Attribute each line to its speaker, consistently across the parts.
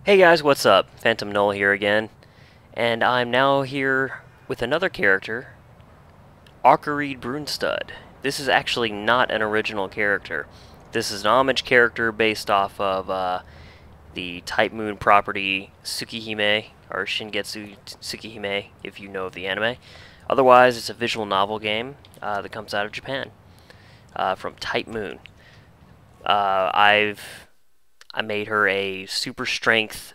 Speaker 1: Hey guys, what's up? Phantom Null here again, and I'm now here with another character, Arcueid Brunestud. This is actually not an original character. This is an homage character based off of the Type Moon property Tsukihime, or Shingetsu Tsukihime, if you know of the anime. Otherwise, it's a visual novel game that comes out of Japan, from Type Moon. I made her a super strength,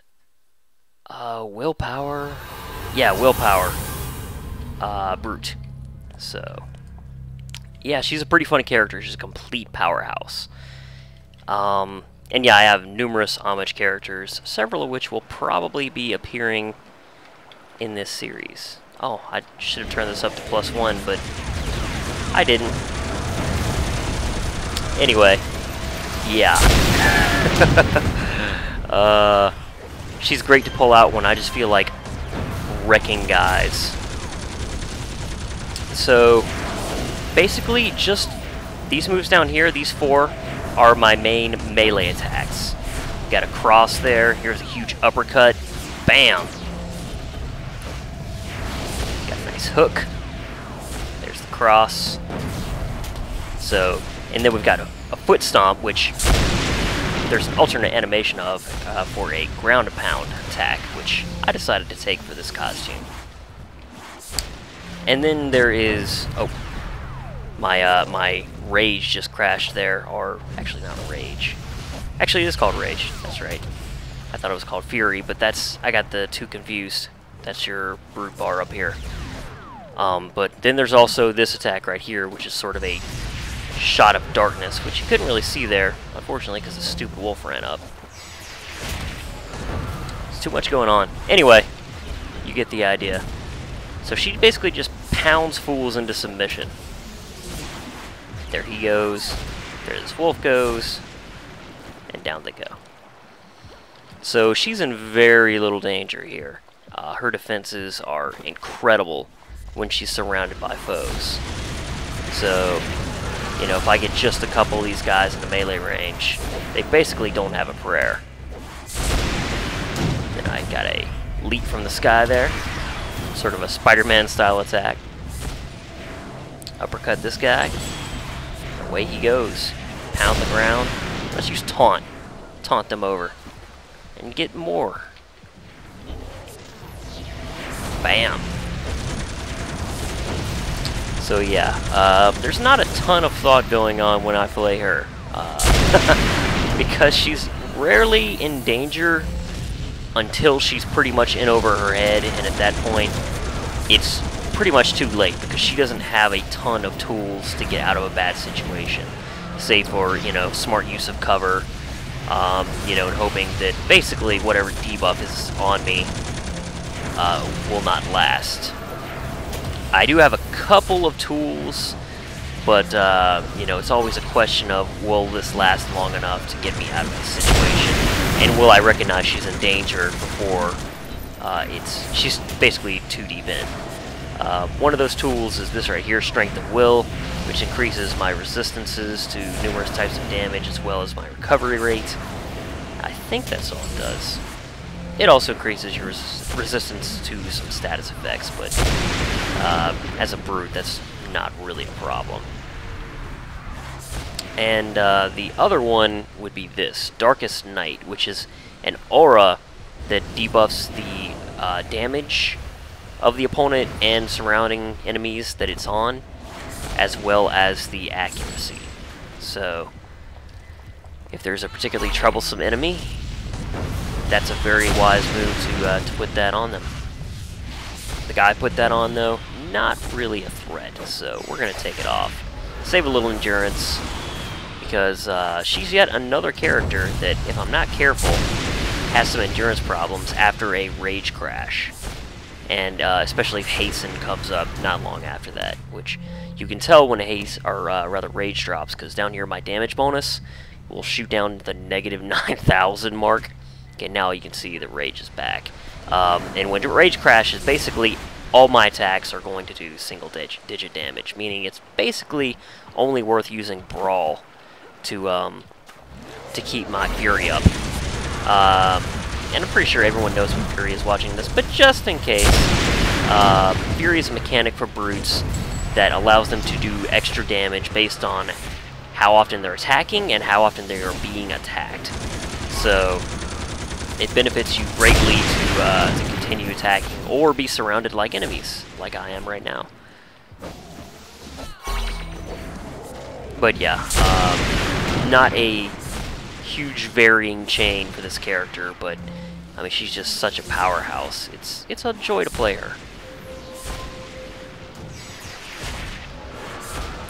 Speaker 1: willpower, brute. So, yeah, she's a pretty funny character. She's a complete powerhouse. And yeah, I have numerous homage characters, several of which will probably be appearing in this series. Oh, I should have turned this up to +1, but I didn't. Anyway, yeah. She's great to pull out when I just feel like wrecking guys. So, basically, just these moves down here, these four, are my main melee attacks. Got a cross there, here's a huge uppercut, bam! Got a nice hook, there's the cross. So, and then we've got a foot stomp, which there's an alternate animation of for a ground and pound attack, which I decided to take for this costume. And then there is, oh, my rage just crashed there, or actually not a rage. Actually, it is called rage. That's right. I thought it was called fury, but I got the two confused. That's your brute bar up here. But then there's also this attack right here, which is sort of a shot of darkness, which you couldn't really see there, unfortunately, because the stupid wolf ran up. There's too much going on. Anyway, you get the idea. So she basically just pounds fools into submission. There he goes. There this wolf goes. And down they go. So she's in very little danger here. Her defenses are incredible when she's surrounded by foes. So, you know, if I get just a couple of these guys in the melee range, they basically don't have a prayer. Then I got a leap from the sky there. Sort of a Spider-Man style attack. Uppercut this guy. Away he goes. Pound the ground. Let's use taunt. Taunt them over. And get more. Bam. So yeah, there's not a ton of thought going on when I fillet her. Because she's rarely in danger until she's pretty much in over her head, and at that point, it's pretty much too late, because she doesn't have a ton of tools to get out of a bad situation. Save for, you know, smart use of cover, you know, and hoping that basically whatever debuff is on me will not last. I do have a couple of tools, but, you know, it's always a question of, will this last long enough to get me out of this situation? And will I recognize she's in danger before she's basically too deep in? One of those tools is this right here, Strength of Will, which increases my resistances to numerous types of damage as well as my recovery rate. I think that's all it does. It also increases your resistance to some status effects, but as a brute, that's not really a problem. And the other one would be this, Darkest Night, which is an aura that debuffs the damage of the opponent and surrounding enemies that it's on, as well as the accuracy. So, if there's a particularly troublesome enemy, that's a very wise move to put that on them. The guy put that on, though, not really a threat, so we're going to take it off. Save a little endurance, because she's yet another character that, if I'm not careful, has some endurance problems after a rage crash. And especially if hasten comes up not long after that, which you can tell when rather rage drops, because down here my damage bonus will shoot down to the -9,000 mark. Okay, now you can see the rage is back. And when rage crashes, basically all my attacks are going to do single-digit damage, meaning it's basically only worth using Brawl to keep my fury up. and I'm pretty sure everyone knows when Fury is watching this, but just in case, Fury is a mechanic for brutes that allows them to do extra damage based on how often they're attacking and how often they are being attacked. So it benefits you greatly to continue attacking or be surrounded like enemies, like I am right now. But yeah, not a huge varying chain for this character, but I mean, she's just such a powerhouse. It's a joy to play her.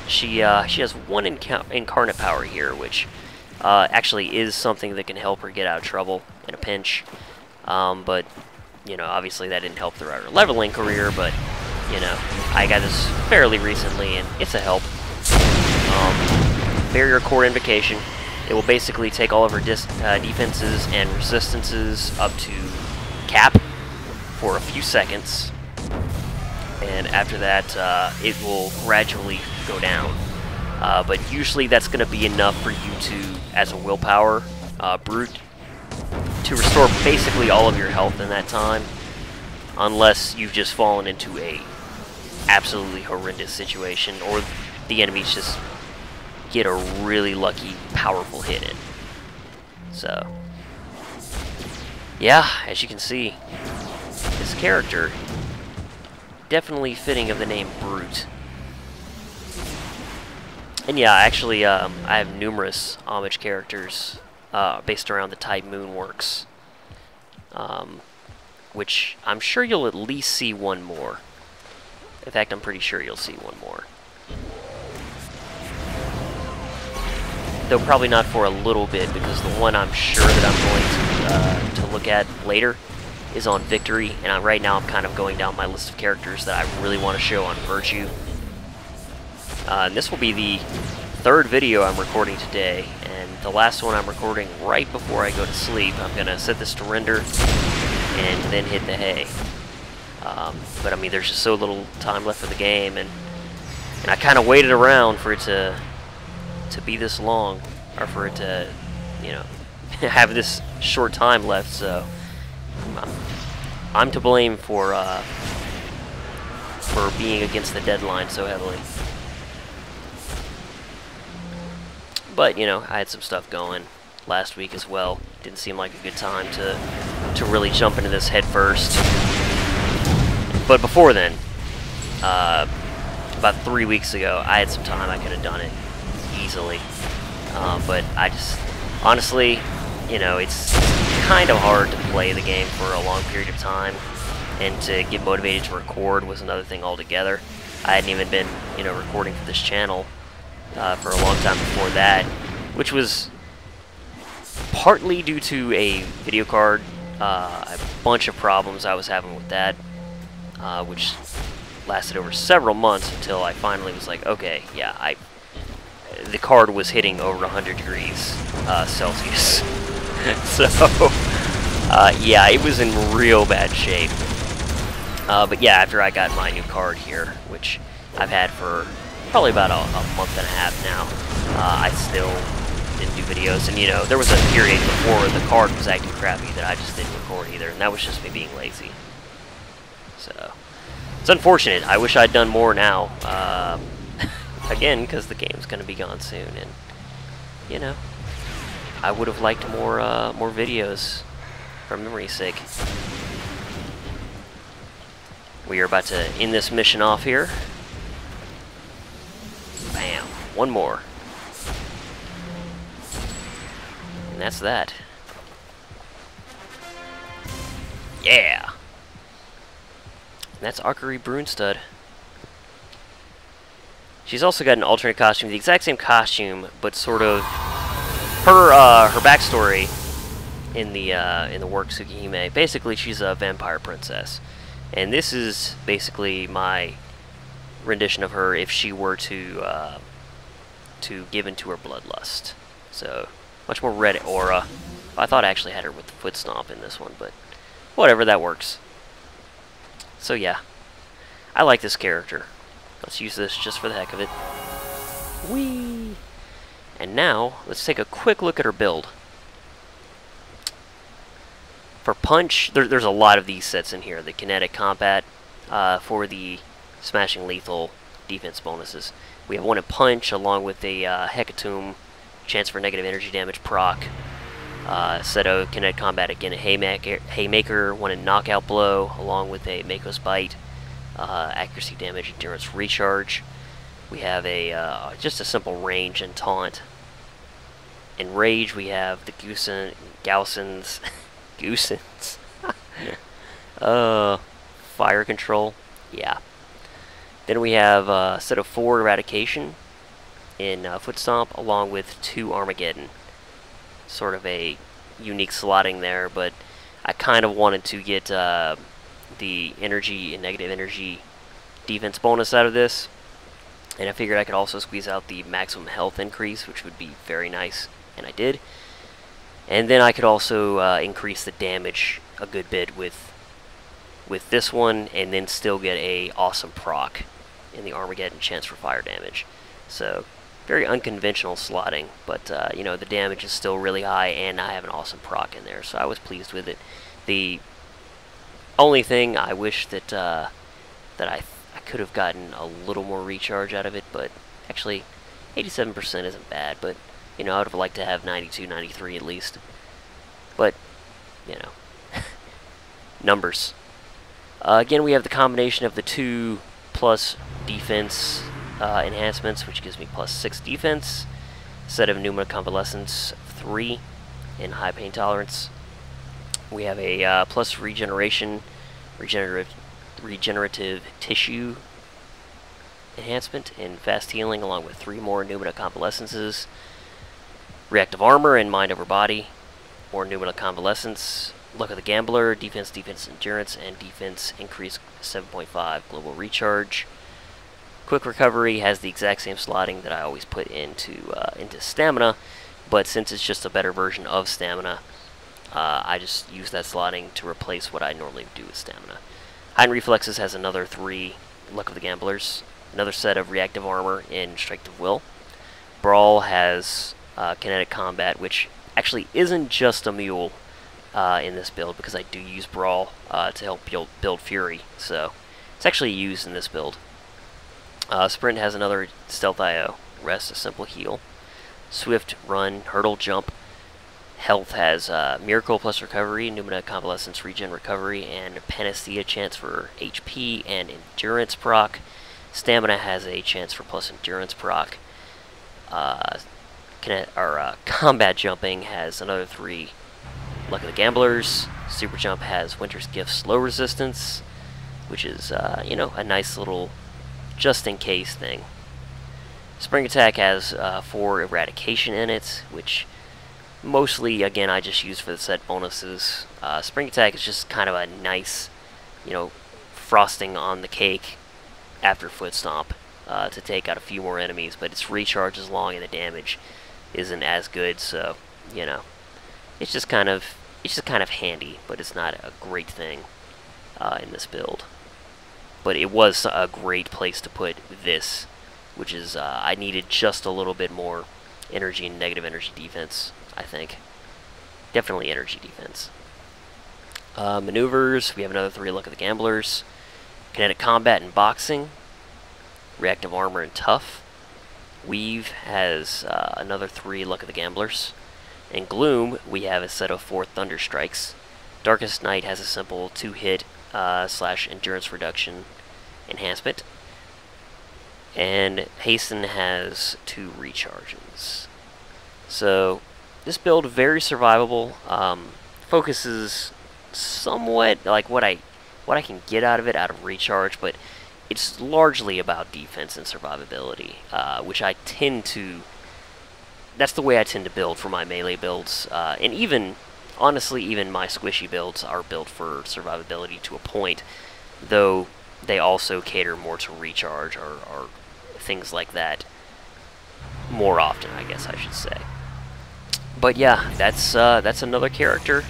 Speaker 1: She has one incarnate power here, which actually is something that can help her get out of trouble in a pinch. But you know, obviously that didn't help throughout her leveling career. But you know, I got this fairly recently, and it's a help. Barrier Core Invocation. It will basically take all of her defenses and resistances up to cap for a few seconds, and after that it will gradually go down. But usually that's going to be enough for you to, as a willpower brute, to restore basically all of your health in that time, unless you've just fallen into a absolutely horrendous situation, or the enemies just get a really lucky, powerful hit in. So, yeah, as you can see, this character, definitely fitting of the name Brute. And yeah, actually, I have numerous homage characters based around the type Moonworks, which I'm sure you'll at least see one more. In fact, I'm pretty sure you'll see one more. Though probably not for a little bit, because the one I'm sure that I'm going to look at later is on Victory, and right now I'm kind of going down my list of characters that I really want to show on Virtue. And this will be the third video I'm recording today, and the last one I'm recording right before I go to sleep. I'm going to set this to render and then hit the hay. But I mean, there's just so little time left for the game, and I kind of waited around for it to be this long, or for it to, you know, have this short time left. So I'm to blame for being against the deadline so heavily. But you know, I had some stuff going last week as well. Didn't seem like a good time to really jump into this head first. But before then, about 3 weeks ago, I had some time. I could have done it easily, but I just, honestly, you know, it's kind of hard to play the game for a long period of time, and to get motivated to record was another thing altogether. I hadn't even been, you know, recording for this channel for a long time before that, which was partly due to a video card, a bunch of problems I was having with that, which lasted over several months until I finally was like, okay, yeah, the card was hitting over 100 degrees Celsius. So, yeah, it was in real bad shape. But yeah, after I got my new card here, which I've had for probably about a month and a half now, I still didn't do videos. And you know, there was a period before the card was acting crappy that I just didn't record either, and that was just me being lazy. So, it's unfortunate. I wish I'd done more now. Again, because the game's going to be gone soon, and you know, I would have liked more videos for memory's sake. We are about to end this mission off here. Bam, one more, and that's that. Yeah, and that's Arcueid Brunestud. She's also got an alternate costume, the exact same costume, but sort of her backstory in the work Tsukihime. Basically, she's a vampire princess, and this is basically my rendition of her if she were to give into her bloodlust. So much more red aura. I thought I actually had her with the foot stomp in this one, but whatever, that works. So yeah, I like this character. Let's use this just for the heck of it. Whee! And now, let's take a quick look at her build. For punch, there's a lot of these sets in here. The kinetic combat for the smashing lethal defense bonuses. We have one in punch along with a hecatomb, chance for negative energy damage proc. Set of kinetic combat again, a haymaker, one in knockout blow along with a Mako's bite, accuracy damage, endurance recharge. We have a just a simple range and taunt. In rage, we have the Gaussens, fire control, yeah. Then we have a set of 4 eradication in foot stomp, along with 2 Armageddon. Sort of a unique slotting there, but I kind of wanted to get the energy and negative energy defense bonus out of this, and I figured I could also squeeze out the maximum health increase, which would be very nice. And I did. And then I could also increase the damage a good bit with this one, and then still get a awesome proc in the Armageddon chance for fire damage. So very unconventional slotting, but you know, the damage is still really high, and I have an awesome proc in there, so I was pleased with it. The only thing I wish that I could have gotten a little more recharge out of it, but actually 87% isn't bad, but you know, I would have liked to have 92, 93 at least. But, you know, numbers. Again, we have the combination of the 2 plus defense enhancements, which gives me plus 6 defense. Set of Pneuma Convalescence 3 in high pain tolerance. We have a plus regeneration, regenerative tissue enhancement in fast healing, along with 3 more Pneuma Convalescences. Reactive armor and mind over body, more Pneuma Convalescence. Luck of the Gambler, defense, endurance, and defense increase 7.5 global recharge. Quick recovery has the exact same slotting that I always put into stamina, but since it's just a better version of stamina, I just use that slotting to replace what I normally do with stamina. Heightened Reflexes has another 3 Luck of the Gamblers, another set of reactive armor in Strength of Will. Brawl has kinetic combat, which actually isn't just a mule in this build, because I do use Brawl to help build Fury, so it's actually used in this build. Sprint has another Stealth IO, Rest, a simple heal. Swift, Run, Hurdle, Jump. Health has Miracle plus Recovery, Pneuma Convalescence regen recovery, and Panacea chance for HP and Endurance proc. Stamina has a chance for plus Endurance proc. Combat Jumping has another 3 Luck of the Gamblers. Super Jump has Winter's Gift slow resistance, which is, you know, a nice little just-in-case thing. Spring Attack has 4 Eradication in it, which mostly, again, I just use for the set bonuses. Spring Attack is just kind of a nice, you know, frosting on the cake after Foot Stomp to take out a few more enemies, but its recharge is long and the damage isn't as good, so, you know, it's just kind of handy, but it's not a great thing in this build. But it was a great place to put this, which is I needed just a little bit more energy and negative energy defense, I think. Definitely energy defense. Maneuvers, we have another 3 Luck of the Gamblers. Kinetic combat and boxing. Reactive armor and tough. Weave has another 3 Luck of the Gamblers. In Gloom, we have a set of 4 Thunder Strikes. Darkest Night has a simple 2-hit / endurance reduction enhancement. And Hasten has 2 recharges. So, this build, very survivable. Focuses somewhat like what I can get out of it, out of recharge, but it's largely about defense and survivability, which I tend to... That's the way I tend to build for my melee builds, and even, honestly, even my squishy builds are built for survivability to a point, though they also cater more to recharge or things like that more often, I guess I should say. But yeah, that's another character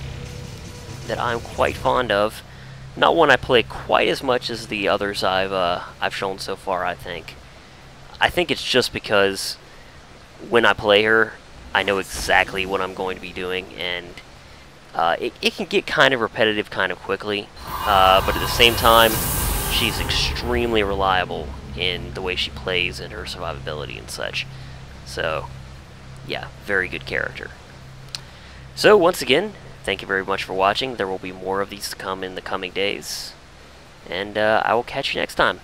Speaker 1: that I'm quite fond of. Not one I play quite as much as the others I've shown so far, I think. I think it's just because when I play her, I know exactly what I'm going to be doing, and It can get kind of repetitive kind of quickly, but at the same time, she's extremely reliable in the way she plays and her survivability and such. So, yeah, very good character. So, once again, thank you very much for watching. There will be more of these to come in the coming days, and I will catch you next time.